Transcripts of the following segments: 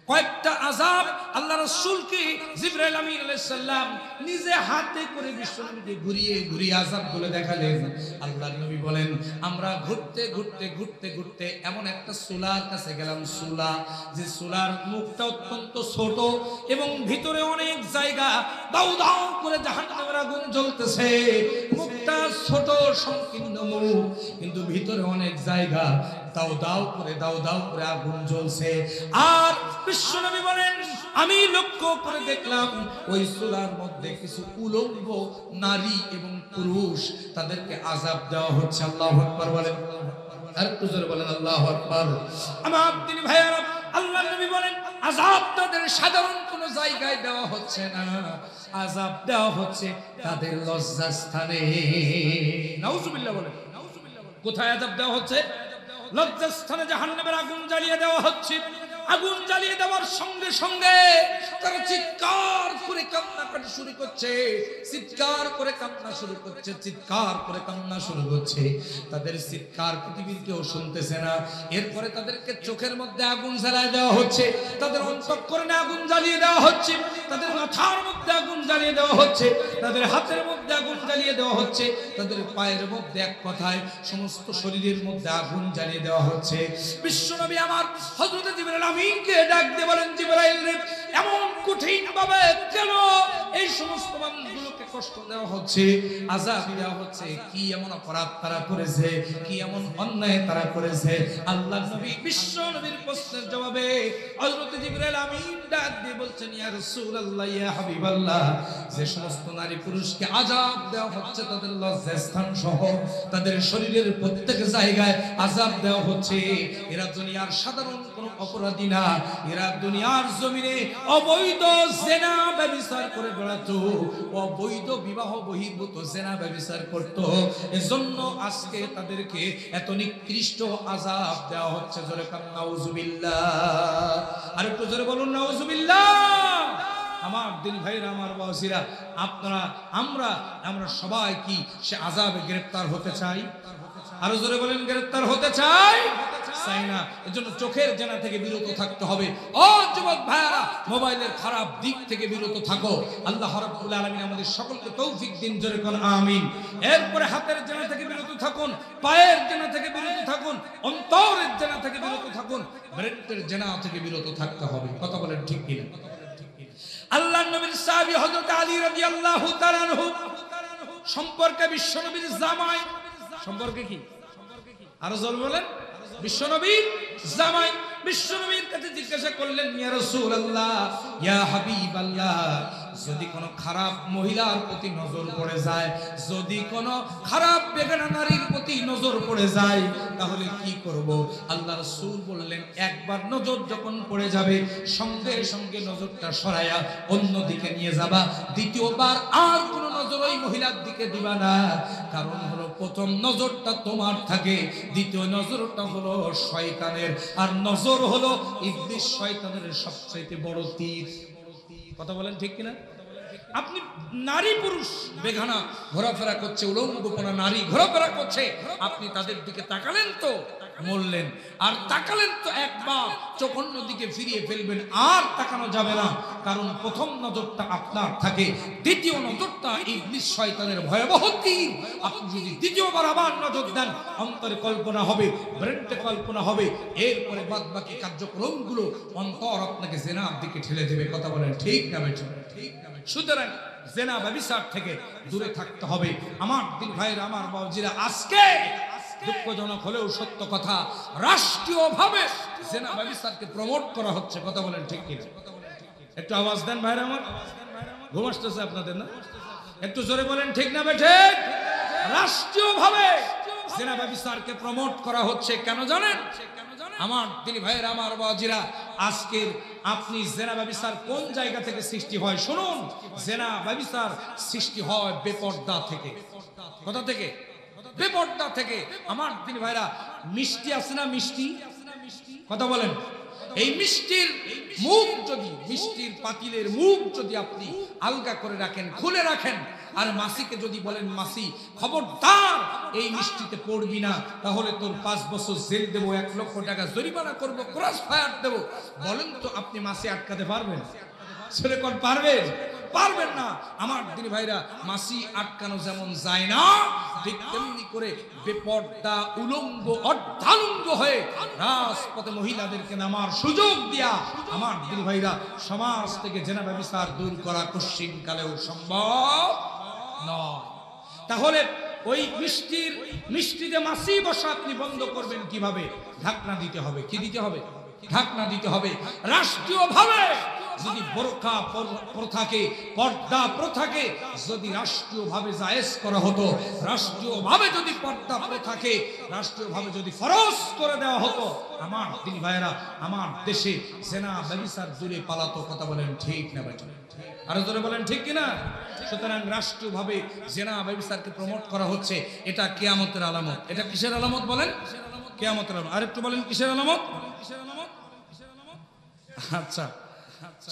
কয়েকটা আযাব আল্লাহ রাসূলকে জিবরাইল আমিন আলাইহিস সালাম নিজে হাতে করে বিশ্বনবীকে ঘুরিয়ে ঘুরিয়ে আযাবগুলো দেখালেন। আল্লাহর নবী বলেন, আমরা ঘুরতে ঘুরতে ঘুরতে ঘুরতে এমন একটা চুলার কাছে গেলাম, চুলা, যে চুলার মুখটা অত্যন্ত ছোট এবং ভিতরে অনেক জায়গা, দাউ দাউ করে জাহান্নামের আগুন জ্বলতেছে। মুখটা ছোট সংকীর্ণ মুখ, কিন্তু ভিতরে অনেক জায়গা, দাউ দাউ করে আগুন জ্বলছে। আর বিশ্বনবী বলেন, আমি লক্ষ্য করে দেখলাম ওই চুলার মধ্যে কিছু উলঙ্গ নারী এবং পুরুষ, তাদেরকে আযাব দেওয়া হচ্ছে। আল্লাহু আকবার বলেন, আর একটু জোরে বলেন আল্লাহু আকবার। আমার দিনী ভাইয়েরা, আল্লাহর নবী বলেন, আযাব তাদের সাধারণ কোন জায়গায় দেওয়া হচ্ছে না, আযাব দেওয়া হচ্ছে তাদের লজ্জাস্থানে। নাউজুবিল্লাহ বলেন। কোথায় আযাব দেওয়া হচ্ছে? লজ্জাস্থানে জাহান্নামের আগুন জ্বালিয়ে দেওয়া হচ্ছে। আগুন জ্বালিয়ে দেওয়ার সঙ্গে সঙ্গে তারা চিৎকার করে কান্নাকাটি শুরু করছে, চিৎকার করে কান্না শুরু করছে, চিৎকার করে কান্না শুরু করছে। তাদের চিৎকার পৃথিবীর কেউ শুনতেছে না। এরপরে তাদেরকে চোখের মধ্যে আগুন জ্বালিয়ে দেওয়া হচ্ছে, তাদের অন্তঃকরণে আগুন জ্বালিয়ে দেওয়া হচ্ছে, তাদের মাথার মধ্যে আগুন জ্বালিয়ে দেওয়া হচ্ছে, তাদের হাতের মধ্যে আগুন জ্বালিয়ে দেওয়া হচ্ছে, তাদের পায়ের মধ্যে, এক কথায় সমস্ত শরীরের মধ্যে আগুন জ্বালিয়ে দেওয়া হচ্ছে। বিশ্বনবী আমার হযরত জিবরাইল আমিনকে ডাক দিয়ে বলেন, জিবরাইল রে, এমন কঠিন ভাবে কেন এই সমস্ত মানুষগুলোকে কষ্ট দেওয়া হচ্ছে, আযাব দেওয়া হচ্ছে? কি এমন অপরাধ তারা করেছে, কি এমন অন্যায় তারা করেছে? আল্লাহর নবী বিশ্ব নবীর প্রশ্নের জবাবে হযরত জিবরাইল আমিন ডাক দিয়ে বলছেন, ইয়া রাসূলুল্লাহ, ইয়া হাবিবাল্লাহ, যে সমস্ত নারী পুরুষকে আযাব দেওয়া হচ্ছে তাদের লজ্জাস্থান সহ তাদের শরীরের প্রত্যেক জায়গায় আযাব দেওয়া হচ্ছে, এরা দুনিয়ার সাধারণ কোনো অপরাধী না, এরা দুনিয়ার জমিনে অবৈধ জেনা ব্যভিচার করে বেড়াতো, অবৈধ বিবাহ বহির্ভূত জেনা ব্যভিচার করত। এজন্য আজকে তাদেরকে এত নিকৃষ্ট আযাব দেওয়া হচ্ছে। জোরে কান নাউজুবিল্লাহ, আর একটু জোরে বলুন নাউজুবিল্লাহ। আমার দিন ভাইরা, আমার বাবাজিরা, আপনারা, আমরা সবাই কি সে আযাবে গ্রেফতার হতে চাই? আরো জোরে বলেন, গ্রেফতার হতে চাই? চাই না। এজন্য চোখের জেনা থেকে বিরত থাকতে হবে। ও যুবক ভাইরা, মোবাইলের খারাপ দিক থেকে বিরত থাকো। আল্লাহ রাব্বুল আলামিন আমাদের সকলকে তৌফিক দিন, জোরে কোন আমিন। এরপরে হাতের জেনা থেকে বিরত থাকুন, পায়ের জেনা থেকে বিরত থাকুন, অন্তরের জেনা থেকে বিরত থাকুন, ব্রেনের জেনা থেকে বিরত থাকতে হবে। কথা বলেন ঠিক কিনা? আল্লাহর নবীর সাহাবী হযরত আলী রাদিয়াল্লাহু তাআলা আনহু সম্পর্কে বিশ্বনবীর জামাই, সম্পর্কে কি? আরো জোরে বলেন, বিশ্বনবীর জামাই বিশ্বনবীর কাছে জিজ্ঞাসা করলেন, ইয়া রাসূলুল্লাহ, ইয়া হাবিবাল্লাহ, যদি কোনো খারাপ মহিলার প্রতি নজর পড়ে যায়, যদি কোনো খারাপ বেগানা নারীর প্রতি নজর পড়ে যায়, তাহলে কি করব? আল্লাহ রাসূল বললেন, একবার নজর যখন পড়ে যাবে, সঙ্গে সঙ্গে নজরটা সরায়া অন্য দিকে নিয়ে যাবা, দ্বিতীয়বার আর কোনো নজর ওই মহিলার দিকে দিবা না। কারণ হলো, প্রথম নজরটা তোমার থাকে, দ্বিতীয় নজরটা হলো শয়তানের, আর নজর হলো ইবলিস শয়তানের সবচেয়ে বড় তীর। কথা বলেন ঠিক কিনা? আপনি নারী পুরুষ বেগানা ঘোরাফেরা করছে, উলঙ্গপনা নারী ঘোরাফেরা করছে, আপনি তাদের দিকে তাকালেন তো মরলেন, আর তাকালেন তো একবার, চোখ অন্য দিকে ফিরিয়ে ফেলবেন, আর তাকানো যাবে না। কারণ প্রথম নজরটা আপনার থাকে, দ্বিতীয় নজরটা ইবলিস শয়তানের ভয়াবহ তীর। আপনি যদি দ্বিতীয়বার আবার নজর দেন, অন্তরে কল্পনা হবে, ব্রেনে কল্পনা হবে, এরপরে বাদ বাকি কার্যক্রমগুলো অন্তর আপনাকে জেনার দিকে ঠেলে দেবে। কথা বলেন ঠিক না বেঠিক? সুতরাং জেনা ব্যভিচার থেকে দূরে থাকতে হবে। আমার দিন ভাইরা, আমার বাবাজিরা, আজকে দুঃখজনক হলেও সত্য কথা, রাষ্ট্রীয়ভাবে জেনা ব্যভিচারকে প্রমোট করা হচ্ছে। কথা বলেন ঠিক কিনা? একটু আওয়াজ দেন ভাইরা আমার, ঘুম আসতেছে আপনাদের না? একটু জোরে বলেন ঠিক না বেঠিক? রাষ্ট্রীয়ভাবে জেনা ব্যভিচারকে প্রমোট করা হচ্ছে। কেন জানেন? আমার দিনী ভাইয়েরা, আমার বাবাজিরা, আজকের আপনি জেনা ব্যভিচার কোন জায়গা থেকে সৃষ্টি হয় শুনুন। জেনা ব্যভিচার সৃষ্টি হয় বেপর্দা থেকে। কোথা থেকে? বেপর্দা থেকে। আমার দিনী ভাইরা, মিষ্টি আছে না, মিষ্টি? কথা বলেন। এই মিষ্টির মুখ যদি মিষ্টির পাতিলের মুখ যদি আপনি আলগা করে রাখেন, খুলে রাখেন, আর মাসিকে যদি বলেন মাসি খবরদার এই মিষ্টিতে পড়বি না, তাহলে তোর 5 বছর জেল দেবো, 1 লক্ষ টাকা জরিমানা করবো, ক্রস ফায়ার দেবো, বলেন তো আপনি মাসি আটকাতে পারবেন? ছেলে কোন পারবেন? পারবেন না। আমার দিনী ভাইরা, মাসি আটকানো যেমন যায় না, ঠিক তেমনি করে বেপর্দা উলঙ্গ অর্ধালঙ্গ হয়ে রাজপথে মহিলাদেরকে নামার সুযোগ দিয়া আমার দিনী ভাইরা সমাজ থেকে জেনা ব্যভিচার দূর করা কোশ্চিনকালেও সম্ভব নয়। তাহলে ওই মিষ্টিতে মাসি বসা আপনি বন্ধ করবেন কিভাবে? ঢাকনা দিতে হবে। কি দিতে হবে? ঢাকনা দিতে হবে। রাষ্ট্রীয়ভাবে যদি বোরকা প্রথাকে, পর্দা প্রথাকে যদি রাষ্ট্রীয়ভাবে জায়েজ করা হতো, রাষ্ট্রীয়ভাবে যদি পর্দা প্রথাকে রাষ্ট্রীয়ভাবে যদি ফরজ করে দেওয়া হতো, আমার দিনী ভাইয়েরা আমার দেশে জেনা ব্যভিচার দূরে পালাতো। কথা বলেন ঠিক না ভাই? আরো জোরে বলেন ঠিক কিনা? সুতরাং রাষ্ট্রীয়ভাবে জেনা ব্যভিচারকে প্রমোট করা হচ্ছে, এটা কিয়ামতের আলামত। এটা কিসের আলামত বলেন? কিয়ামতের আলামত। আরেকটু বলেন কিসের আলামত? আচ্ছা,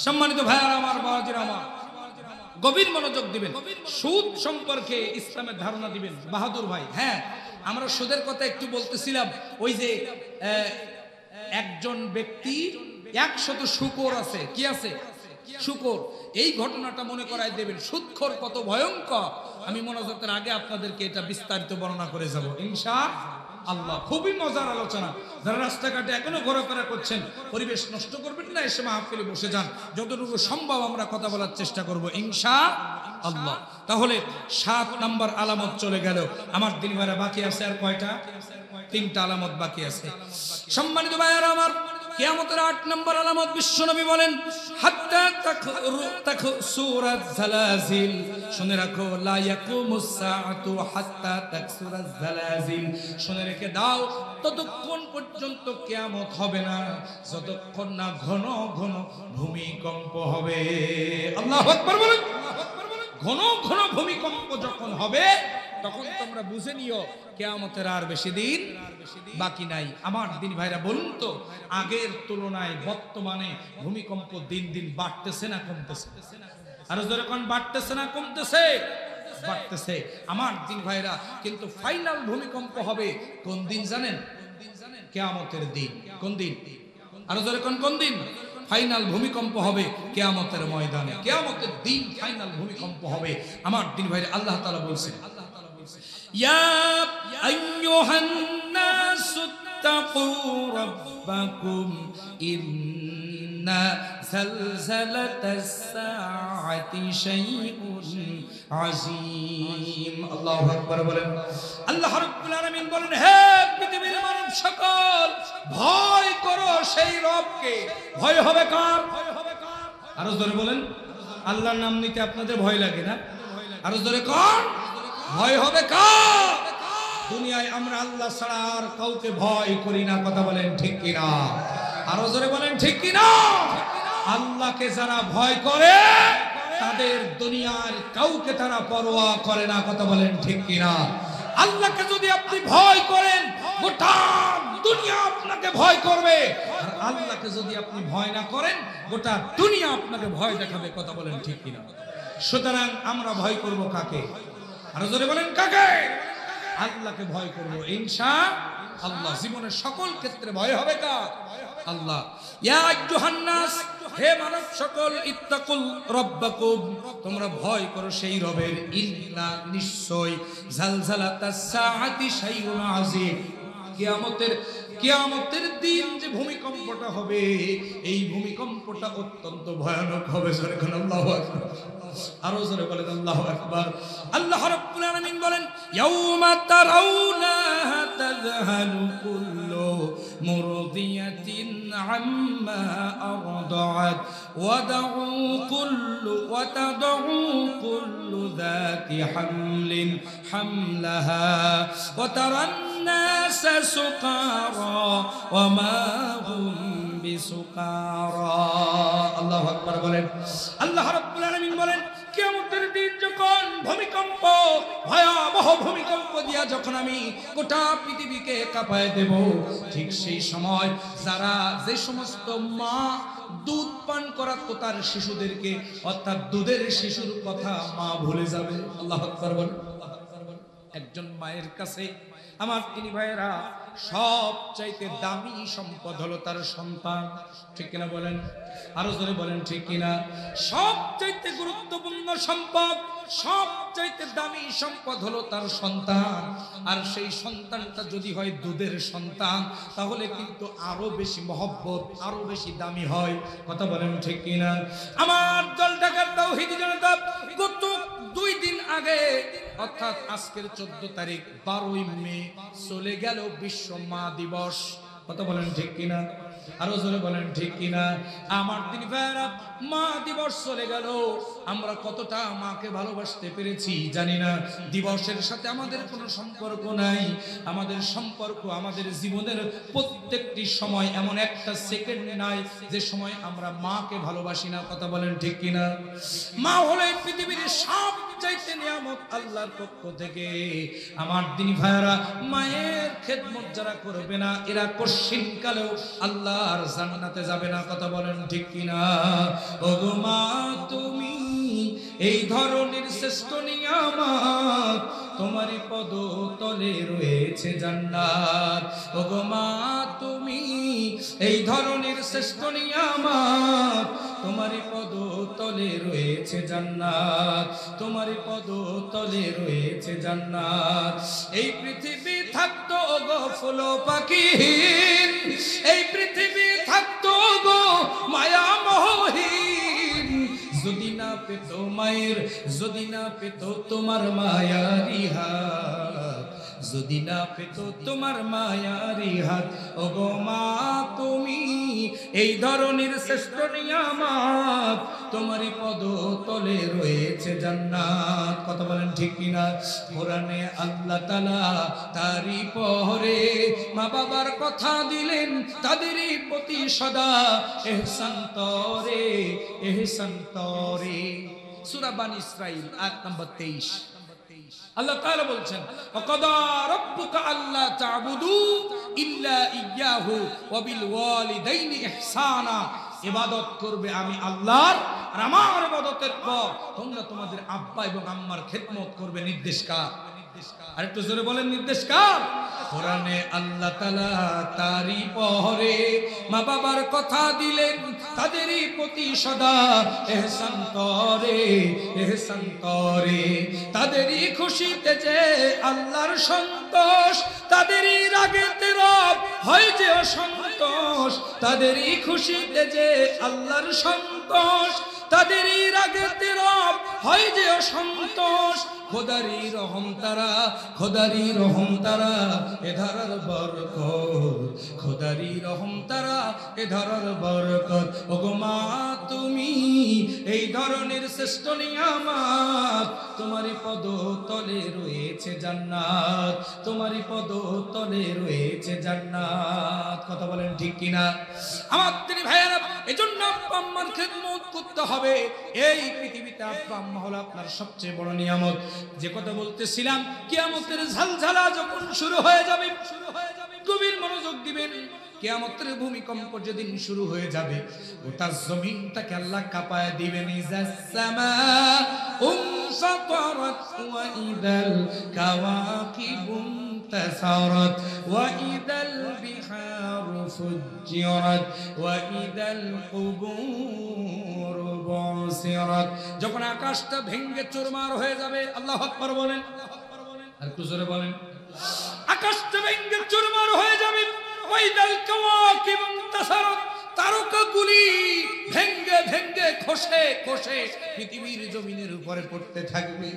সম্মানিত ভাইয়ারা আমার, বাবাজিরা আমার, গভীর মনোযোগ দিবেন। সুদ সম্পর্কে ইসলামের ধারণা দিবেন বাহাদুর ভাই। হ্যাঁ, আমরা সুদের কথা একটু বলতেছিলাম। ওই যে একজন ব্যক্তি 100 শুকর আছে। কি আছে? শুকর। এই ঘটনাটা মনে করাই দেবেন। সুদখোর কত ভয়ঙ্কর, আমি মোনাজাতের আগে আপনাদেরকে এটা বিস্তারিত বর্ণনা করে যাব ইনশাআল্লাহ। খুবই মজার আলোচনা। যারা রাস্তাঘাটে এখনো ঘোরাফেরা করছেন, পরিবেশ নষ্ট করবেন না, এসে মাহফিলে বসে যান। যতটুকু সম্ভব আমরা কথা বলার চেষ্টা করব ইনশাআল্লাহ। তাহলে 7 নম্বর আলামত চলে গেল। আমার দিন ভাইরা বাকি আছে আর কয়টা? 3টা আলামত বাকি আছে। সম্মানিত ভাইরা আমার, কিয়ামতের 8 নম্বর আলামত বিশ্বনবী বলেন হাত্তা তাকসুরাজ জালাজিল। শুনে রাখো, লা ইয়াকুমুস সাআতু হাত্তা তাকসুরাজ জালাজিল। শুনে রেখে দাও, ততক্ষণ পর্যন্ত কিয়ামত হবে না যতক্ষণ না ঘন ঘন ভূমিকম্প হবে। আল্লাহু আকবার বলেন। ঘন ঘন ভূমিকম্প যখন হবে তখন তোমরা বুঝে নিও কিয়ামতের আর বেশি দিন বাকি নাই। আমার দিন ভাইরা, বলুন তো, আগের তুলনায় বর্তমানে ভূমিকম্প দিন দিন বাড়তেছে না কমতেছে? আর যখন বাড়তেছে না কমতেছে? বাড়তেছে। আমার দিন ভাইরা, কিন্তু ফাইনাল ভূমিকম্প হবে কোন দিন জানেন? কিয়ামতের দিন। কোন দিন? আর যখন কোন দিন? ফাইনাল ভূমিকম্প হবে কিয়ামতের ময়দানে। কিয়ামতের দিন ফাইনাল ভূমিকম্প হবে। আমার দিন ভাইরা, আল্লাহ তাআলা বলছেন, ইয়া আইয়ুহান নাসু তাকু রাব্বাকুম ইন্না যালজালাতাস সাআতি শাইউন আযীম। আল্লাহু আকবার বলেন। আল্লাহ রাব্বুল আলামিন বলেন, হে পৃথিবীর মানব সকল, ভয় করো সেই রবকে। ভয় হবে কার? আরো জোরে বলেন। আল্লাহর নাম নিতে আপনাদের ভয় লাগে না? আরো জোরে কোন? ভয় হবে কার? দুনিয়ায় আমরা আল্লাহ ছাড়া আর কাউকে ভয় করি না। কথা বলেন ঠিক কিনা? আরো জোরে বলেন ঠিক কিনা? আল্লাহকে যারা ভয় করে তাদের দুনিয়ার কাউকে তারা পরোয়া করে না। কথা বলেন ঠিক কিনা? আল্লাহকে যদি আপনি ভয় করেন, গোটা দুনিয়া আপনাকে ভয় করবে। আর আল্লাহকে যদি আপনি ভয় না করেন, গোটা দুনিয়া আপনাকে ভয় দেখাবে। কথা বলেন ঠিক কিনা? সুতরাং আমরা ভয় করব কাকে? আরো জোরে বলেন কাকে? আল্লাহকে ভয় করব ইনশাআল্লাহ। জীবনের সকল ক্ষেত্রে ভয় হবে কার? আল্লাহ। ইয়া আইয়ুহান নাস, হে মানব সকল, ইত্তাকুল রাব্বাকুম, তোমরা ভয় করো সেই রবের। ইন্না, নিশ্চয়, জালজালাতাস সাআতি শাইউন আযীম। কিয়ামতের দিন যে ভূমিকম্পটা হবে, এই ভূমিকম্পটা অত্যন্ত ভয়ানক হবে। আল্লাহু আকবার। আরো জোরে বলেন আল্লাহু আকবার। আল্লাহ রাব্বুল আলামিন বলেন, ইয়াউমা তারাউনা তাযহালু কুল্লু মুরদিয়াতিন আম্মা আরদাআত ওয়া তাদউ কুল্লু যাতি হামলিন হামলাহা ওয়া তারান الناس سقارى وما هم بسقارى। আল্লাহু আকবার বলেন। আল্লাহ রাব্বুল আলামিন বলেন, কিয়ামতের দিন যখন ভূমিকম্প, ভয়াবহ ভূমিকম্প দিয়া যখন আমি গোটা পৃথিবীকে কাঁপায় দেব, ঠিক সেই সময় যারা, যে সমস্ত মা দুধ করা তো তার শিশুদেরকে, অর্থাৎ দুধের শিশুর কথা মা ভুলে যাবে। আল্লাহু আকবার বলেন। একজন মায়ের কাছে আমার তিনি ভাইয়েরা সবচাইতে দামি সম্পদ হলো তার সন্তান, ঠিক কিনা বলেন? আরো জোরে বলেন ঠিক কিনা? সবচাইতে গুরুত্বপূর্ণ সম্পদ, সবচাইতে দামি সম্পদ হলো তার সন্তান। আর সেই সন্তানটা যদি হয় দুধের সন্তান, তাহলে কিন্তু আরো বেশি মহব্বত, আরো বেশি দামি হয়। কথা বলেন ঠিক কিনা? আমার দল ঢাকার তাওহীদি জনতা, গত 2 দিন আগে অর্থাৎ আজকের 14 তারিখ 12ই মে চলে গেল বিশ্ব মা দিবস। কথা বলেন ঠিক কিনা? আরো জোরে বলেন ঠিক কিনা? আমার দিনী ভাইরা, মা দিবস চলে গেল, আমরা কতটা মাকে ভালোবাসতে পেরেছি জানি না। দিবসের সাথে আমাদের কোনো সম্পর্ক নাই। আমাদের সম্পর্ক আমাদের জীবনের প্রত্যেকটি সময়, এমন একটা সেকেন্ড নাই যে সময় আমরা মাকে ভালোবাসি না। কথা বলেন ঠিক কিনা? মা হলো এই পৃথিবীর সবচাইতে নিয়ামত আল্লাহর পক্ষ থেকে। আমার দিনী ভাইরা, মায়ের খেদমত যারা করবে না, এরা কশিনকালেও আল্লাহর জান্নাতে যাবে না। কথা বলেন ঠিক কিনা? ওগো মা, তুমি এই ধরনের শ্রেষ্ঠ নিয়ামত, তোমারই পদ তলে রয়েছে জান্নাত। ওগো মা, তুমি এই ধরনের শ্রেষ্ঠ নিয়ামত, তোমারই পদ তলে রয়েছে জান্নাত, তোমারই পদ তলে রয়েছে জান্নাত। এই পৃথিবী থাকতো গো ফুল পাখিহীন, এই পৃথিবী থাকতো গো মায়া মোহহীন, যদি না পেত মায়ের, যদি না পেত তোমার মায়ারি হাত, যদি না পেত তোমার মায়ারি হাত। ওগো মা, তুমি এই ধরনের শ্রেষ্ঠ নিয়ামত, তোমারই পদ তলে রয়েছে জান্নাত। কথা বলেন ঠিক কিনা? কোরআনে আল্লাহ তাআলা তারই পরে মা বাবার কথা দিলেন, তাদেরই প্রতি সদা ইহসান তরে, ইহসান তরে। সূরা বানী ইসরাঈল আয়াত নম্বর 23। আল্লাহ তাআলা বলছেন, ওয়াকাদা রাব্বুকা আল্লা তা'বুদু ইল্লা ইয়্যাহু ওয়া বিল ওয়ালিদাইনি ইহসানা। ইবাদত করবে আমি আল্লাহর, আর আমার ইবাদতের পর তোমরা তোমাদের আব্বা এবং আম্মার খেদমত করবে। নির্দেশ কার? আরেকটু জোরে বলেন, নির্দেশ কার? কোরআনে আল্লাহ তাআলা তারই পরে মা বাবার কথা দিলেন, তাদেরই প্রতি সদা ইহসান করে, ইহসান করে। তাদেরই খুশিতে যে আল্লাহর সন্তোষ, তাদেরই রাগেতে রব হয় যে অসন্তোষ। তাদেরই খুশিতে যে আল্লাহর সন্তোষ, তাদেরই রাগেতে রব হয় যে অসন্তোষ। খোদারি রহম তারা, খোদারি রহম তারা এ ধারার বরকত, খোদারি রহম তারা এ ধারার বরকত। ওগো মা, তুমি এই ধরনের শ্রেষ্ঠ নিয়ামত, তোমারই পদ তলে রয়েছে জান্নাত, তোমারই পদ তলে রয়েছে জান্নাত। কথা বলেন ঠিক কিনা? আমার তিনি ভাইয়েরা, এজন্য আব্বা আম্মার খেদমত করতে হবে। এই পৃথিবীতে আব্বা আম্মা হলো আপনার সবচেয়ে বড় নিয়ামত। যে কথা বলতেছিলাম, কিয়ামতের ঝালঝালা যখন শুরু হয়ে যাবে, গভীর মনোযোগ দিবেন। কিয়ামতের ভূমিকম্প যেদিন শুরু হয়ে যাবে, গোটা জমিনটাকে আল্লাহ কাঁপায় দিবেন। ইজাস সামাউ ফাতারাত ওয়া ইদাল কাওয়াকিবু ইনতাসারাত ওয়া ইদাল বিহারু ফুজ্জিরাত ওয়া ইদাল কুবুর বুসিরাত। যখন আকাশটা ভেঙে চুরমার হয়ে যাবে, আল্লাহু আকবার বলেন, আর একটু জোরে বলেন। আকাশটা ভেঙে চুরমার হয়ে যাবে, ওয়াইদাল কাওয়াকিব ইনতাসারাত, তারকাগুলি ভেঙে ভেঙে খসে খসে পৃথিবীর জমিনের উপরে পড়তে থাকবে।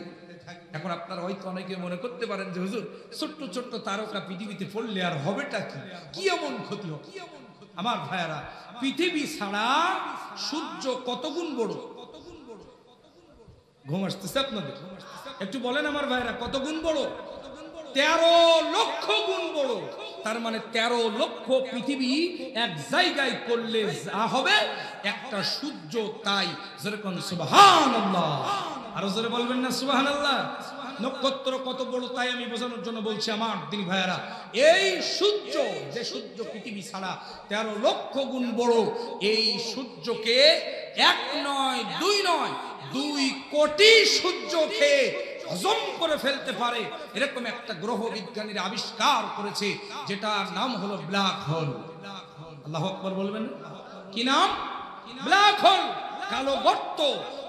এখন আপনারা হয়তো অনেকে মনে করতে পারেন যে হুজুর, ছোট্ট ছোট্ট তারকা পৃথিবীতে পড়লে আর হবেটা কি, কি এমন ক্ষতি হবে? আমার ভাইয়ারা, পৃথিবী ছাড়া সূর্য কত গুণ বড়? ঘুম আসতেছে আপনাদের? একটু বলেন আমার ভাইয়ারা, কত গুণ বড়? 13 লক্ষ গুণ বড়। তার মানে 13 লক্ষ পৃথিবী এক জায়গায় করলে যা হবে, একটা সূর্য তাই। যেরকম সুবহানাল্লাহ, আরো জোরে বলবেন না সুবহানাল্লাহ? নক্ষত্র কত বড় তাই আমি বোঝানোর জন্য বলছি আমার দিনী ভাইয়েরা। এই সূর্য, যে সূর্য পৃথিবী ছাড়া 13 লক্ষ গুণ বড়, এই সূর্যকে এক নয় দুই নয় 2 কোটি সূর্য খেয়ে হজম করে ফেলতে পারে এরকম একটা গ্রহ বিজ্ঞানীরা আবিষ্কার করেছে, যেটার নাম হলো ব্ল্যাক হোল। আল্লাহু আকবার বলবেন। কি নাম? ব্ল্যাক হোল, কালো গর্ত।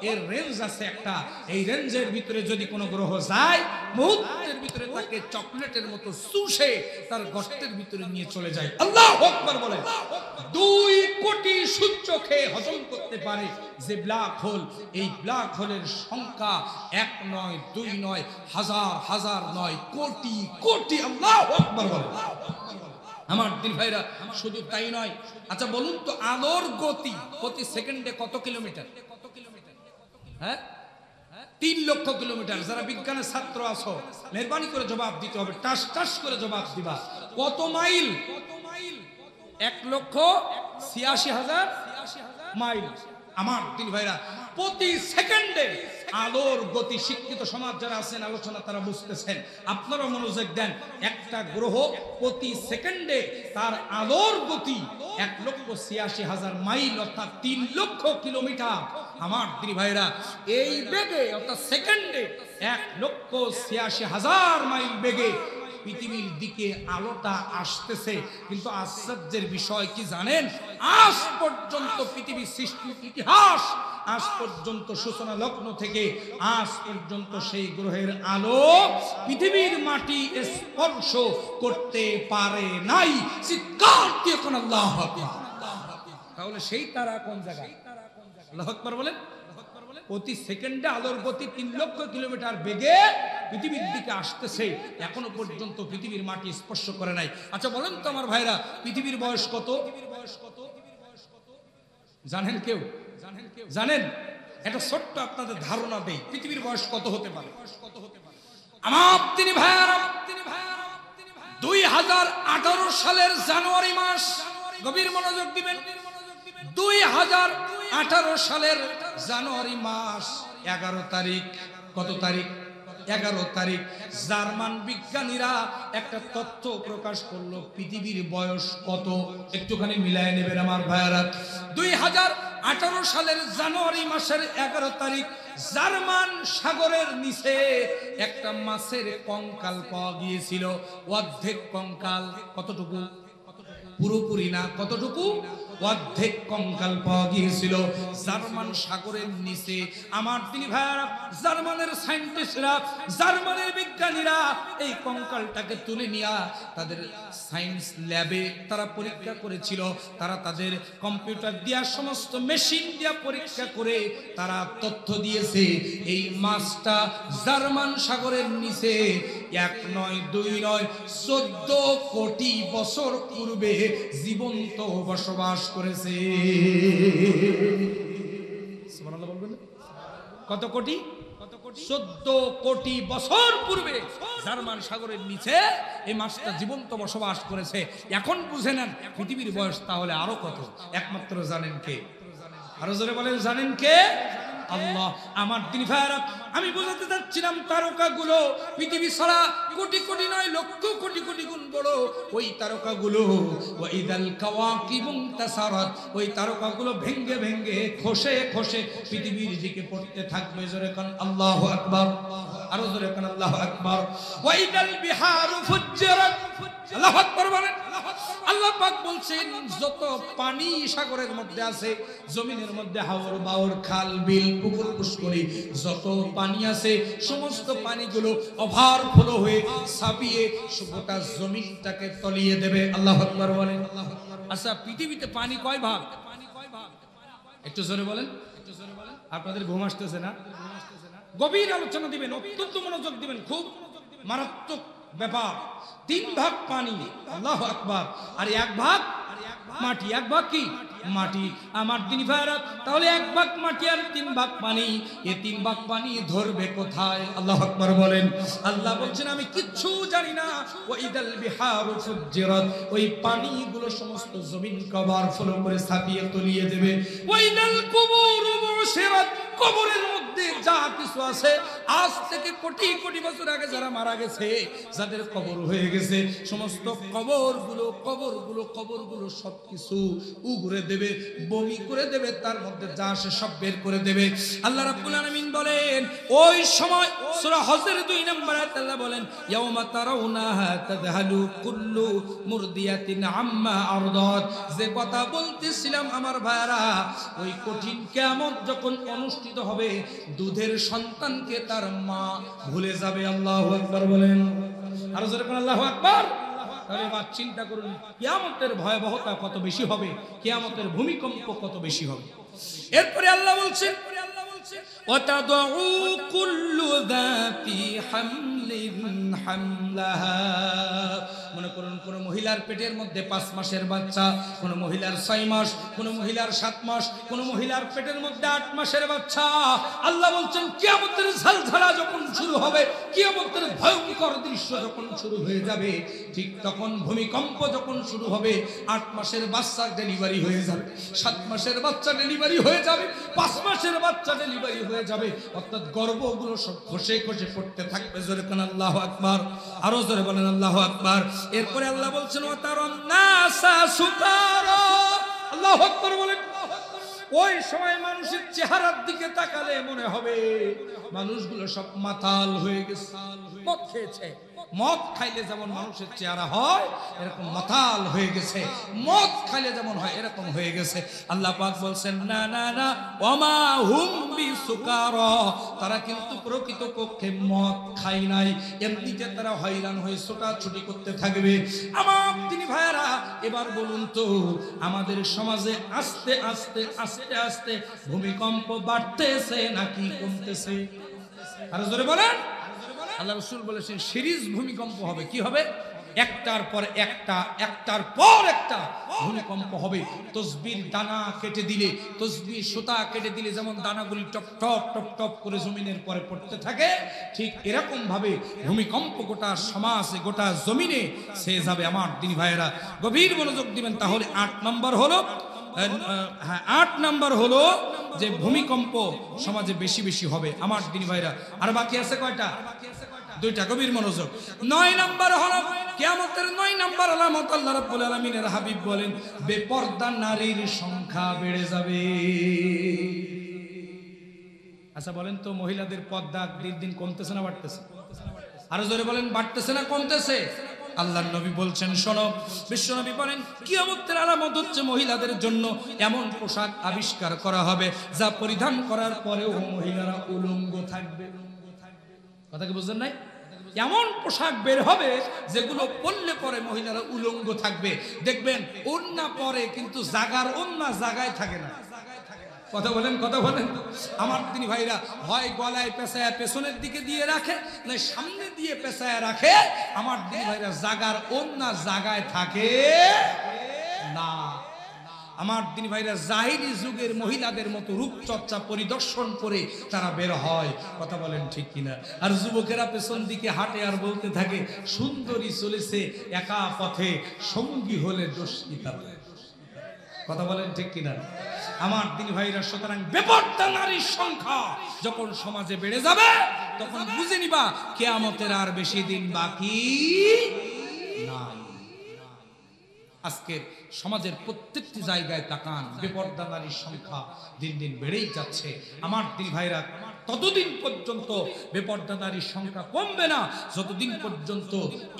এর রেঞ্জ আছে একটা, এই রেঞ্জের ভিতরে যদি কোনো গ্রহ যায় মুহূর্তের ভিতরে তাকে চকলেটের মতো চুষে তার গর্তের ভিতরে নিয়ে চলে যায়। আল্লাহু আকবার বলেন। 2 কোটি সূর্য খেয়ে হজম করতে পারে যে ব্ল্যাক হোল, এই ব্ল্যাক হোলের সংখ্যা 1 নয় 2 নয়, হাজার হাজার নয়, কোটি কোটি। আল্লাহু আকবার বলেন। আমার দিন ভাইরা, শুধু তাই নয়। আচ্ছা বলুন তো, আলোর গতি প্রতি সেকেন্ডে কত কিলোমিটার? হ্যাঁ, 3 লক্ষ কিলোমিটার। যারা বিজ্ঞানের ছাত্র আছো মেহরবানি করে জবাব দিতে হবে, টাস টাস করে জবাব দিবা। কত মাইল? 1,86,000 মাইল। আমার দিন ভাইরা, প্রতি সেকেন্ডে আলোর গতি। শিক্ষিত সমাজ যারা আছেন আলোচনা তারা বুঝতেছেন, আপনারা মনোযোগ দেন। একটা গ্রহ প্রতি সেকেন্ডে তার আলোর গতি 1,86,000 মাইল, অর্থাৎ 3 লক্ষ কিলোমিটার। আমার দিদি ভাইরা, এই বেগে অর্থাৎ সেকেন্ডে 1,86,000 মাইল বেগে পৃথিবীর দিকে আলোটা আসতেছে। কিন্তু আশ্চর্যের বিষয় কি জানেন? আজ পর্যন্ত পৃথিবীর সৃষ্টির ইতিহাস, আজ পর্যন্ত সূচনা লগ্ন থেকে আজ পর্যন্ত সেই গ্রহের আলো পৃথিবীর মাটি স্পর্শ করতে পারে নাই। চিৎকার দিয়ে কোন আল্লাহু আকবার। তাহলে সেই তারা কোন জায়গায়? আল্লাহু আকবার বলেন। প্রতি সেকেন্ডে আলোর গতি 3 লক্ষ কিলোমিটার বেগে পৃথিবীর দিকে আসতেছে, এখনো পর্যন্ত পৃথিবীর মাটি স্পর্শ করে নাই। আচ্ছা বলেন তো আমার ভাইরা, পৃথিবীর বয়স কত জানেন? কেউ জানেন? এটা ছোট্ট আপনাদের ধারণা দেই, পৃথিবীর বয়স কত হতে পারে? আমার তিনি ভাইরা, 2018 সালের জানুয়ারি মাস, গভীর মনোযোগ দিবেন। 2018 সালের জানুয়ারি মাস 11 তারিখ। কত তারিখ? 11 তারিখ। জার্মান বিজ্ঞানীরা একটা তথ্য প্রকাশ করলো, পৃথিবীর বয়স কত একটুখানি মিলায় নেবেন আমার ভাইয়ারা। 2018 সালের জানুয়ারি মাসের 11 তারিখ জার্মান সাগরের নিচে একটা মাছের কঙ্কাল পাওয়া গিয়েছিল। অর্ধেক কঙ্কাল। কতটুকু? পুরোপুরি না, কতটুকু? অর্ধেক কঙ্কাল পাওয়া গিয়েছিল জার্মান সাগরের নিচে। আমার তিনি ভাইরা, জার্মানের সায়েন্টিস্টরা, জার্মানের বিজ্ঞানীরা এই কঙ্কালটাকে তুলে নিয়ে তাদের সায়েন্স ল্যাবে তারা পরীক্ষা করেছিল। তারা তাদের কম্পিউটার দিয়া, সমস্ত মেশিন দিয়া পরীক্ষা করে তারা তথ্য দিয়েছে এই মাছটা জার্মান সাগরের নিচে 1 নয় 2 নয় 14 কোটি বছর পূর্বে জীবন্ত বসবাস করেছে। সুবহানাল্লাহ বলবেন। কত কোটি? 14 কোটি বছর পূর্বে জার্মান সাগরের নিচে এই মাছটা জীবন্ত বসবাস করেছে। এখন বুঝে নেন পৃথিবীর বয়স তাহলে আরো কত। একমাত্র জানেন কে? আরো জোরে বলেন, জানেন কে? আল্লাহ। আমার দিন ভাইরা, আমি বোঝাতে চাচ্ছিলাম তারকাগুলো পৃথিবী ছাড়া কোটি কোটি নয় লক্ষ কোটি কোটি গুণ বড়। ওই তারকাগুলো ওয়াইদাল কাওয়াকিবুন তাসারাত, ওই তারকাগুলো ভেঙ্গে ভেঙ্গে খসে খসে পৃথিবীর দিকে পড়তে থাকবে। জোরে কান আল্লাহু আকবার। আরো জোরে কান আল্লাহু আকবার। ওয়াইদাল বিহারু ফুজ্জিরাত, আল্লাহু আকবার বলেন। আল্লাহ পাক বলছেন যত পানি সাগরের মধ্যে আছে, জমিনের মধ্যে হাওর বাওর খাল বিল পুকুর পুষ্করি যত পানি আছে, সমস্ত পানিগুলো ওভারফ্লো হয়ে ছাপিয়ে গোটা জমিনটাকে তলিয়ে দেবে। আল্লাহু আকবার বলেন। আচ্ছা পৃথিবীতে পানি কয় ভাগ? একটু জোরে বলেন। আপনাদের ঘুম আসতেছে না? গভীর আলোচনা দিবেন, অত্যন্ত মনোযোগ দিবেন, খুব মারাত্মক ব্যাপার। 3 ভাগ পানি, আল্লাহু আকবার, আর 1 ভাগ মাটি। 1 ভাগ কি? মাটি। আমার দিন ভাইরা, তাহলে 1 ভাগ মাটি আর 3 ভাগ পানি। এই 3 ভাগ পানি ধরবে কোথায়? আল্লাহু আকবার বলেন। আল্লাহ বলছেন আমি কিচ্ছু জানি না। ওয়াইদাল বিহারু ফুজ্জিরাত, ওই পানিগুলো সমস্ত জমিন কভার ফলো করে ছাপিয়ে তলিয়ে দেবে। ওয়াইদাল কুবুরু বুশিরাত, কবরের মধ্যে মধ্যে যা কিছু আছে, আজ থেকে কোটি কোটি বছর আগে যারা মারা গেছে, যাদের কবর হয়ে গেছে, সমস্ত কবরগুলো সবকিছু উগরে দেবে, বমি করে দেবে, তার মধ্যে যা আছে সব বের করে দেবে। আল্লাহ রাব্বুল আলামিন বলেন ওই সময় সূরা হজের 2 নম্বর আয়াতে আল্লাহ বলেন ইয়াউমা তারাউনাহা তাযহালু কুল্লু মুরদিয়াতিন আম্মা আরদাত। যে কথা বলতেছিলাম আমার ভাইরা, ওই কঠিন কিয়ামত যখন অনুষ্ঠিত হবে, দুধের সন্তানকে তার মা ভুলে যাবে। আল্লাহু আকবার বলেন, আর জোরে কোন আল্লাহু আকবার। তাহলে এবার চিন্তা করুন কিয়ামতের ভয়াবহতা কত বেশি হবে, কিয়ামতের ভূমিকম্প কত বেশি হবে। এরপরে আল্লাহ বলছেন ওয়াতাদউ কুল্লু যাতি হামলিন হামলাহা। মনে করুন কোন মহিলার পেটের মধ্যে 5 মাসের বাচ্চা, কোন মহিলার 6 মাস, কোন মহিলার 7 মাস, কোন মহিলার পেটের মধ্যে 8 মাসের বাচ্চা। আল্লাহ বলছেন কিয়ামতের ঝলঝলা যখন শুরু হবে, কিয়ামতের ভয়ঙ্কর দৃশ্য যখন শুরু হয়ে যাবে, ঠিক তখন ভূমিকম্প যখন শুরু হবে, 8 মাসের বাচ্চা ডেলিভারি হয়ে যাবে, 7 মাসের বাচ্চা ডেলিভারি হয়ে যাবে, 5 মাসের বাচ্চা ডেলিভারি হয়ে যাবে, অর্থাৎ গর্ভগুলো সব খসে খসে পড়তে থাকবে। জোরে কোন আল্লাহু আকবার, আরো জোরে বলেন আল্লাহু আকবার। এরপরে আল্লাহ বলছেন ওয়াতারান নাসা সুকারা। আল্লাহু আকবার বলেন। ওই সময় মানুষের চেহারার দিকে তাকালে মনে হবে মানুষগুলো সব মাতাল হয়ে গেছে, মদ খেয়েছে। মদ খাইলে যেমন মানুষের চেহারা হয়, এরকম মাতাল হয়ে গেছে। মদ খাইলে যেমন হয় এরকম হয়ে গেছে। আল্লাহ পাক বলছেন না না না ওয়ামা হুম বিসুকারা, তারা কিন্তু প্রকৃতপক্ষে মদ খায় নাই, এমনিতে তারা হয়রান হয়ে ছোটাছুটি করতে থাকবে। আমার দিনী ভাইরা, এবার বলুন তো আমাদের সমাজে আস্তে আস্তে আস্তে আস্তে ভূমিকম্প বাড়তেছে নাকি কমতেছে? আর জোরে বলেন। আল্লাহ রাসূল বলেছেন সিরিজ ভূমিকম্প হবে। কি হবে? একটার পর একটা, একটার পর একটা ভূমিকম্প হবে। তসবির দানা কেটে দিলে, তসবির সুতা কেটে দিলে যেমন দানাগুলি টপ টপ টপ টপ করে জমিনের পরে পড়তে থাকে, ঠিক এরকম ভাবে ভূমিকম্প গোটা সমাজে, গোটা জমিনে ছেয়ে যাবে। আমার দিনী ভাইয়েরা গভীর মনোযোগ দিবেন। তাহলে 8 নম্বর হলো, হ্যাঁ 8 নম্বর হলো যে ভূমিকম্প সমাজে বেশি বেশি হবে। আমার দিনী ভাইরা, আর বাকি আছে কয়টা? 2টা। গভীর মনোযোগ। 9 নম্বর হলো কিয়ামতের 9 নম্বর আলামত। আল্লাহ রাব্বুল আলামিনের হাবিব বলেন বেপরদা নারীর সংখ্যা বেড়ে যাবে। আচ্ছা বলেন তো মহিলাদের পর্দা দিন দিন কমতেছে না বাড়তেছে? আরো জোরে বলেন, বাড়তেছে না কমতেছে? আল্লাহর নবী বলছেন শোনো, বিশ্ব নবী বলেন কিয়ামতের আলামত হচ্ছে মহিলাদের জন্য এমন পোশাক আবিষ্কার করা হবে যা পরিধান করার পরেও মহিলারা উলঙ্গ থাকবে। কথা কি বুঝলেন নাই? এমন পোশাক বের হবে যেগুলো পরলে পরে মহিলারা উলঙ্গ থাকবে। দেখবেন ওড়না পরে কিন্তু জাগার ওড়না জাগায় থাকে না। কথা বলেন, কথা বলেন। আমার তিনি ভাইরা হয় গলায় পেঁচায় পেছনের দিকে দিয়ে রাখে, না সামনে দিয়ে পেঁচায় রাখে। আমার তিনি ভাইরা জাগার ওড়না জাগায় থাকে না। আমার দিনী ভাইরা জাহিরি যুগের মহিলাদের মতো রূপচর্চা পরিদর্শন করে তারা বের হয়। কথা বলেন ঠিক কিনা? আর যুবকেরা পেছন দিকে হাঁটে আর বলতে থাকে সুন্দরী চলেছে একা পথে, সঙ্গী হলে দোষ কি তার? কথা বলেন ঠিক কিনা? আমার দিনী ভাইরা, সুতরাং বেপরদা নারীর সংখ্যা যখন সমাজে বেড়ে যাবে তখন বুঝে নিবা কিয়ামতের আর বেশি দিন বাকি নাই। আজকের সমাজের প্রত্যেকটি জায়গায় তাকান, বেপরদা নারীর সংখ্যা দিন দিন বেড়েই যাচ্ছে। আমার দিনী ভাইরা, ততদিন পর্যন্ত বেপরদা নারীর সংখ্যা কমবে না যতদিন পর্যন্ত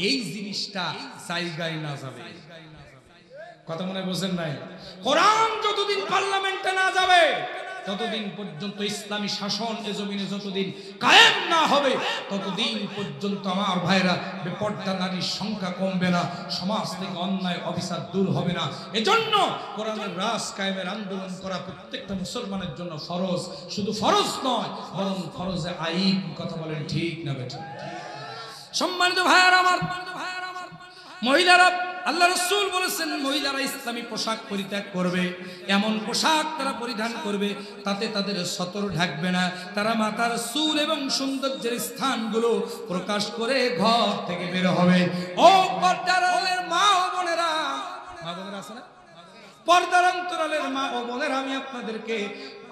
এই জিনিসটা জায়গায় না যাবে। কথা মনে বোঝেন নাই? কোরআন যতদিন পার্লামেন্টে না যাবে ততদিন পর্যন্ত, ইসলামী শাসন এ জমিনে যতদিন কায়েম না হবে ততদিন পর্যন্ত আমার ভাইরা বেপরদা নারীর সংখ্যা কমবে না, সমাজ থেকে অন্যায় অবিচার দূর হবে না। এজন্য কোরআনের রাজ কায়েমের আন্দোলন করা প্রত্যেকটা মুসলমানের জন্য ফরজ। শুধু ফরজ নয়, বরং ফরজে আইন। কথা বলেন ঠিক না বেঠিক? সম্মানিত ভাইয়ারা আমার, মহিলারা, আল্লাহ রাসূল বলেছেন মহিলারা ইসলামী পোশাক পরিত্যাগ করবে। এমন পোশাক তারা পরিধান করবে তাতে তাদের সতর ঢাকবে না। তারা মাথার চুল এবং সৌন্দর্যের স্থানগুলো প্রকাশ করে ঘর থেকে বের হবে। ও পর্দার আড়ালের মা ও বোনেরা, মা বোনেরা আছে না? পর্দার অন্তরালের মা ও বোনেরা, আমি আপনাদেরকে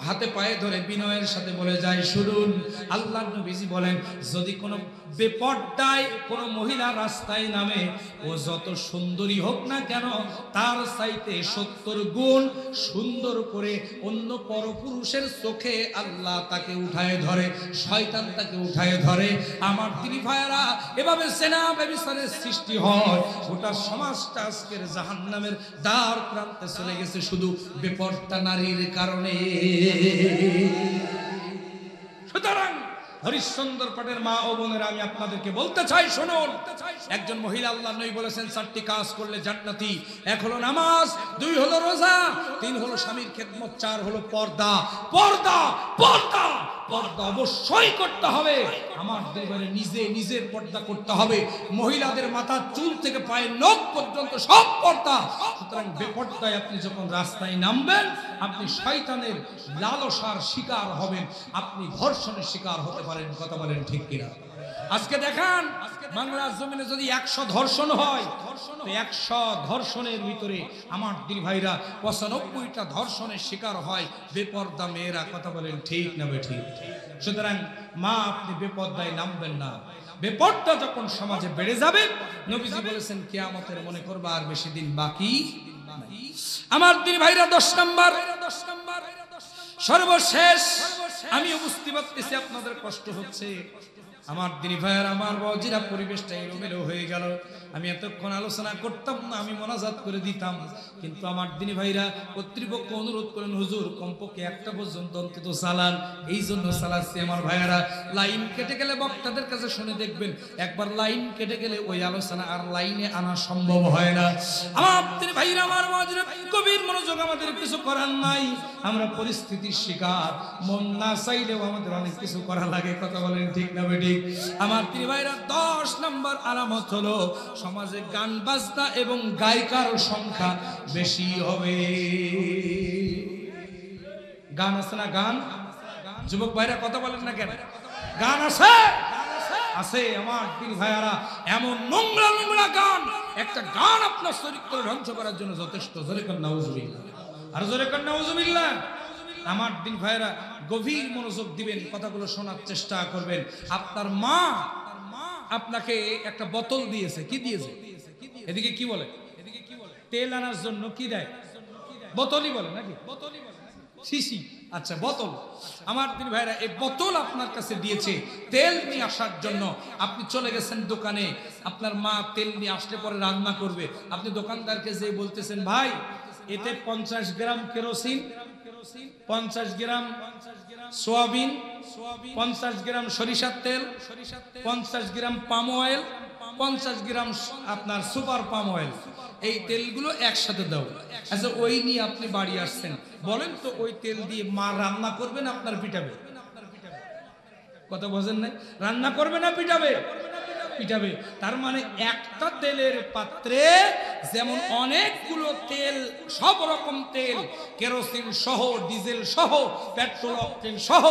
হাতে পায়ে ধরে বিনয়ের সাথে বলে যায়, শুনুন, আল্লাহর নবীজি বলেন, যদি কোনো বেপর্দায় কোনো মহিলা রাস্তায় নামে, ও যত সুন্দরী হোক না কেন, তার চাইতে 70 গুণ সুন্দর করে অন্য পরপুরুষের চোখে আল্লাহ তাকে উঠায় ধরে, শয়তান তাকে উঠায় ধরে। আমার দিনী ভাইয়েরা, এভাবে জেনা ব্যভিচারের সৃষ্টি হয়। গোটা সমাজটা আজকের জাহান্নামের দ্বার প্রান্তে চলে গেছে শুধু বেপর্দা নারীর কারণে। সুতরাং হরিশ্চন্দ্র পাটের মা ও বোনেরা, আমি আপনাদেরকে বলতে চাই, শুনুন, একজন মহিলা আল্লাহর নবী বলেছেন 4টি কাজ করলে জান্নাতি। 1 হলো নামাজ, 2 হলো রোজা, 3 হলো স্বামীর খেদমত, 4 হলো পর্দা। পর্দা পর্দা পর্দা অবশ্যই করতে হবে। আমার পরিবারে নিজের পর্দা করতে হবে। মহিলাদের মাথার চুল থেকে পায়ের নখ পর্যন্ত সব পর্দা। সুতরাং বেপর্দায় আপনি যখন রাস্তায় নামবেন, আপনি শয়তানের লালসার শিকার হবেন, আপনি ধর্ষণের শিকার হতে পারেন। কথা বলেন ঠিক কিনা? আজকে দেখান, বাংলার জমিনে যদি 100 ধর্ষণ হয়, তো 100 ধর্ষণের ভিতরে আমার দিন ভাইরা 95টা ধর্ষণের শিকার হয় বেপর্দা মেয়েরা। কথা বলেন ঠিক না বেঠিক? সুতরাং মা, আপনি বেপর্দায় নামবেন না। বেপর্দা যখন সমাজে বেড়ে যাবে, নবীজি বলেছেন কিয়ামতের মনে করবা আর বেশি দিন বাকি নাই। আমার দিন ভাইরা 10 নম্বর সর্বশেষ, আমি বুঝতে পারতেছি আপনাদের কষ্ট হচ্ছে। আমার দিনী ভাইয়ার, আমার বাজিরা, পরিবেশটা এলোমেলো হয়ে গেল। আমি এতক্ষণ আলোচনা করতাম না, আমি মোনাজাত করে দিতাম, কিন্তু আমার দিনী ভাইরা কর্তৃপক্ষ অনুরোধ করেন, হুজুর কমপক্ষে 1টা পর্যন্ত অন্তত চালান। এই জন্য চালাচ্ছি। আমার ভাইয়ারা, লাইন কেটে গেলে বক্তাদের কাছে শুনে দেখবেন, একবার লাইন কেটে গেলে ওই আলোচনা আর লাইনে আনা সম্ভব হয় না। আমার দিনী ভাইরা, আমার বাজিরা, গভীর মনোযোগ, আমাদের কিছু করার নাই। আমরা পরিস্থিতির শিকার, মন না চাইলেও আমাদের অনেক কিছু করা লাগে। কথা বলেন ঠিক না বেঠিক? আমার দিনী ভাইরা, 10 নম্বর আলামত হলো সমাজে গান বাজনা এবং গায়িকার সংখ্যা বেশি হবে। গান আছে না? গান, যুবক ভাইরা কথা বলেন না কেন? গান আছে, আছে। আমার দিনী ভাইয়ারা, এমন নোংরা নোংরা গান, একটা গান আপনার চরিত্র ধ্বংস করার জন্য যথেষ্ট। জোরে কর নাউজুবিল্লাহ, আর জোরে কর নাউজুবিল্লাহ। আমার দিন ভাইরা, গভীর মনোযোগ দিবেন, কথাগুলো শোনার চেষ্টা করবেন। আপনার মা আপনাকে একটা বোতল দিয়েছে। কি দিয়েছে? এদিকে কি বলে? তেল আনার জন্য কি দেয়? বোতলই বলে নাকি? শিশি। আচ্ছা, বোতল। আমার দিন ভাইরা, এই বোতল আপনার কাছে দিয়েছে তেল নিয়ে আসার জন্য। আপনি চলে গেছেন দোকানে, আপনার মা তেল নিয়ে আসলে পরে রান্না করবে। আপনি দোকানদারকে যে বলতেছেন, ভাই এতে 50 গ্রাম কেরোসিন, 50 গ্রাম সোয়াবিন, 50 গ্রাম সরিষার তেল, 50 গ্রাম পাম অয়েল, 50 গ্রাম আপনার সুপার পাম অয়েল, এই তেলগুলো একসাথে দাও। আচ্ছা, ওই নিয়ে আপনি বাড়ি আসছেন, বলেন তো ওই তেল দিয়ে মা রান্না করবে না আপনার পিটাবে? কথা বোঝেন নাই? রান্না করবে না পিটাবে? পিটাবে। তার মানে একটা তেলের পাত্রে যেমন অনেকগুলো তেল, সব রকম তেল, কেরোসিন সহ, ডিজেল সহ, পেট্রোল অকটেন সহ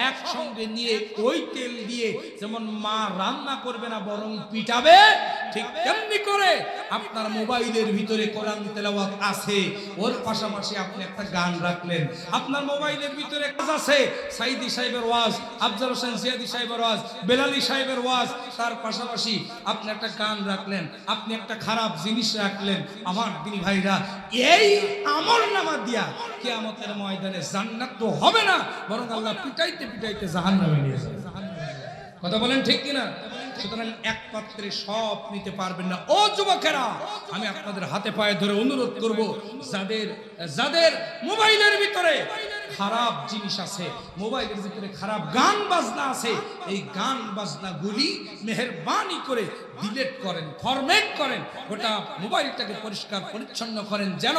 একসঙ্গে নিয়ে ওই তেল দিয়ে যেমন মা রান্না করবে না বরং পিটাবে, ঠিক তেমনি করে আপনার মোবাইলের ভিতরে কোরআন তেলাওয়াত আছে, ওর পাশাপাশি আপনি একটা গান রাখলেন। আপনার মোবাইলের ভিতরে কাজ আছে, সাইদি সাহেবের ওয়াজ, আফজাল হোসেন জিয়াদি সাহেবের ওয়াজ, বেলালি সাহেবের ওয়াজ, তার পাশাপাশি আপনি একটা গান রাখলেন, আপনি একটা খারাপ জিনিস রাখলেন। আমার দিনী ভাইরা, এই আমল নামা দিয়া কিয়ামতের ময়দানে জান্নাত তো হবে না, বরং আল্লাহ পিটাইতে পিটাইতে জাহান্নামে নিয়ে যাবে। কথা বলেন ঠিক কিনা? সুতরাং এক পাত্রে সব নিতে পারবেন না। ও যুবকেরা, আমি আপনাদের হাতে পায়ে ধরে অনুরোধ করব, যাদের মোবাইলের ভিতরে খারাপ জিনিস আছে, মোবাইলের ভিতরে খারাপ গান বাজনা আছে, এই গান বাজনাগুলি মেহেরবানি করে ডিলিট করেন, ফরম্যাট করেন, গোটা মোবাইলটাকে পরিষ্কার পরিচ্ছন্ন করেন, যেন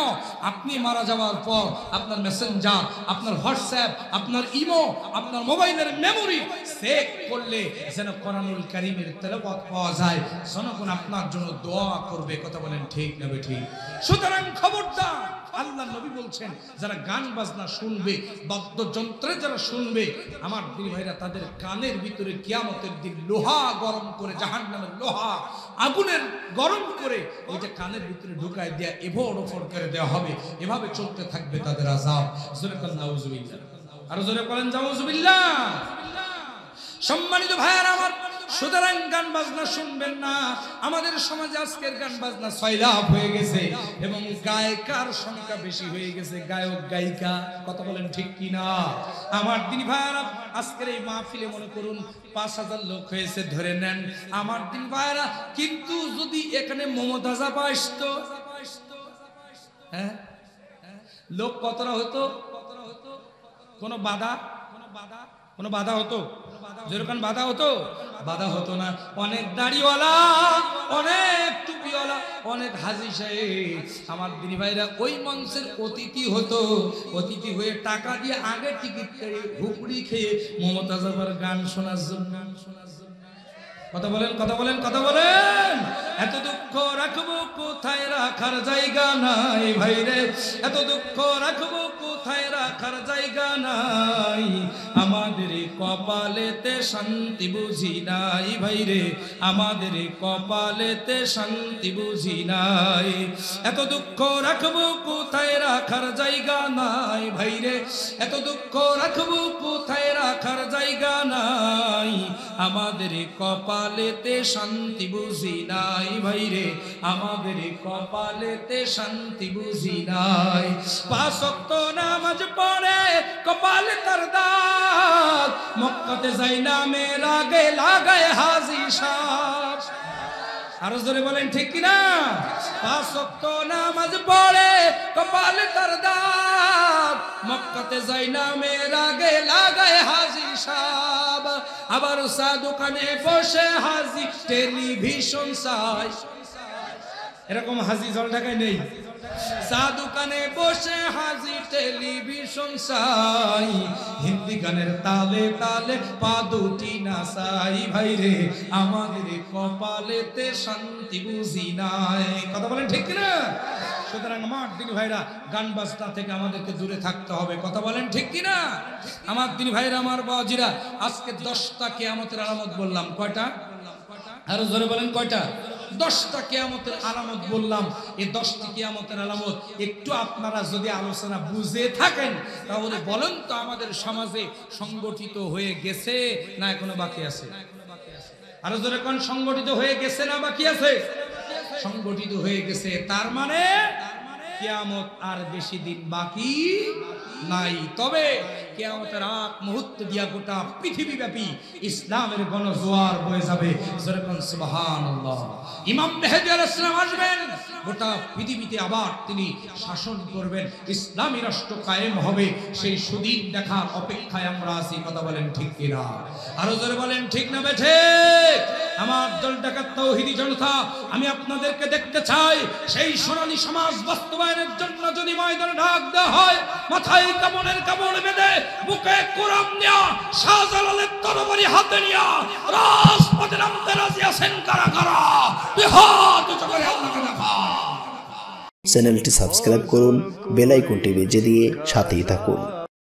আপনি মারা যাওয়ার পর আপনার মেসেঞ্জার, আপনার হোয়াটসঅ্যাপ, আপনার ইমো, আপনার মোবাইলের মেমোরি সেভ করলে যেন কোরআনুল কারীমের তেলাওয়াত পাওয়া যায়, জনগণ আপনার জন্য দোয়া করবে। কথা বলেন ঠিক না ঠিক? সুতরাং খবরদার, আল্লাহ নবী বলছেন, যারা গান বাজনা শুনবে, বাদ্যযন্ত্রে যারা শুনবে, আমার দুই ভাইরা, তাদের কানের ভিতরে কিয়ামতের দিন লোহা গরম করে, জাহান্নামের লোহা আগুনের গরম করে ওইটা কানের ভিতরে ঢুকায় দেয়া, এভোর ওপর করে দেওয়া হবে। এভাবে চলতে থাকবে তাদের আযাব। সুবহানাল্লাহ, নাউযুবিল্লাহ। আর জোরে বলেন নাউজুবিল্লাহ। সম্মানিত ভাইয়ারা আমার, সুতরাং গান বাজনা শুনবেন না। আমাদের সমাজে আজকের গান বাজনা সয়লাভ হয়ে গেছে এবং গায়িকার সংখ্যা বেশি হয়ে গেছে, গায়ক গায়িকা। কথা বলেন ঠিক কিনা? আমার দিনী ভাইয়ারা, আজকের এই মাহফিলে মনে করুন ৫,০০০ লোক হয়েছে ধরে নেন, আমার দিনী ভাইয়ারা। কিন্তু যদি এখানে মমতাজা আসতো, হ্যাঁ, লোক কতটা হতো? কোনো বাধা হতো? যেরকম বাধা হতো? বাধা হতো না। অনেক দাড়িওয়ালা, অনেক টুপিওয়ালা, অনেক হাজি সাহেব, আমার দিনী ভাইরা ওই মঞ্চের অতিথি হতো। অতিথি হয়ে টাকা দিয়ে আগে টিকিট কেটে হুকুড়ি খেয়ে মমতাজ আবার গান শোনার জন্য। কথা বলেন। এত দুঃখ রাখবো কোথায়, রাখার জায়গা নাই ভাইরে। এত দুঃখ রাখবো কোথায়, রাখার জায়গা নাই। আমাদের কপালেতে শান্তি বুঝি নাই ভাইরে, আমাদের কপালেতে শান্তি বুঝি নাই। এত দুঃখ রাখবো কোথায়, রাখার জায়গা নাই ভাইরে। এত দুঃখ রাখবো কোথায়, রাখার জায়গা নাই। আমাদের কপালেতে শান্তি বুঝি নাই ভাইরে, আমাদের কপালেতে শান্তি বুঝি নাই। ৫ ওয়াক্ত নামাজ পড়ে কপালে তার দাগ, মক্কাতে যাই নামের আগে লাগায় হাজি সাহেব। আরো জোরে বলেন ঠিক কিনা? ৫ ওয়াক্ত নামাজ পড়ে কপালে তার দাগ, মক্কাতে যাই নামের আগে লাগায় হাজি সাহেব। আবার চা দোকানে বসে হাজি টেলিভিশন চাই। এরকম হাজি জল ঢাকায় নেই। চা দোকানে বসে হাজি টেলিভিশন চাই, হিন্দি গানের তালে তালে পা দুটি নাচাই ভাইরে, আমাদের কপালেতে শান্তি বুঝি নাই। কথা বলেন ঠিক কিনা? সুতরাং আমার দিনী ভাইরা, গান বাজনা থেকে আমাদেরকে দূরে থাকতে হবে। কথা বলেন ঠিক কিনা? আমার দিনী ভাইরা, আমার বাজিরা, আজকে 10টা কিয়ামতের আলামত বললাম। কয়টা? আরো জোরে বলেন কয়টা? 10টা কিয়ামতের আলামত বললাম। এই 10টি কিয়ামতের আলামত একটু আপনারা যদি আলোচনা বুঝে থাকেন, তাহলে বলেন তো আমাদের সমাজে সংগঠিত হয়ে গেছে না এখনো বাকি আছে? আরো জোরে কোন, সংগঠিত হয়ে গেছে না বাকি আছে? সংগঠিত হয়ে গেছে। তার মানে কিয়ামত আর বেশি দিন বাকি নাই। তবে কিয়ামতের আগ মুহূর্ত দিয়া গোটা পৃথিবী ব্যাপী ইসলামের গণজোয়ার বয়ে যাবে। যেরকম সুবহানাল্লাহ। ইমাম মেহেদী আলাইহিস সালাম আসবেন, গোটা পৃথিবীতে আবার তিনি শাসন করবেন, ইসলামী রাষ্ট্র কায়েম হবে। সেই সুদিন দেখার অপেক্ষায় আমরা আছি। কথা বলেন ঠিক কিনা? আরো জোরে বলেন ঠিক না বেঠে? আমার দল ডাকাত তাওহীদি জনতা, আমি আপনাদেরকে দেখতে চাই সেই সোনালী সমাজ বাস্তবায়নের জন্য যদি ময়দানে ডাক দেওয়া হয়, মাথায় কামনের কামড় বেঁধে, বুকে কোরআন নিয়া, শাহজালালের তরবারি হাতে নিয়া রাজপথে নামতে রাজি আছেন কারা কারা? দুই হাত উঁচু করে আল্লাহকে দেখা। চ্যানেলটি সাবস্ক্রাইব করুন, বেল আইকনটি বেজে দিয়ে সাথেই থাকুন।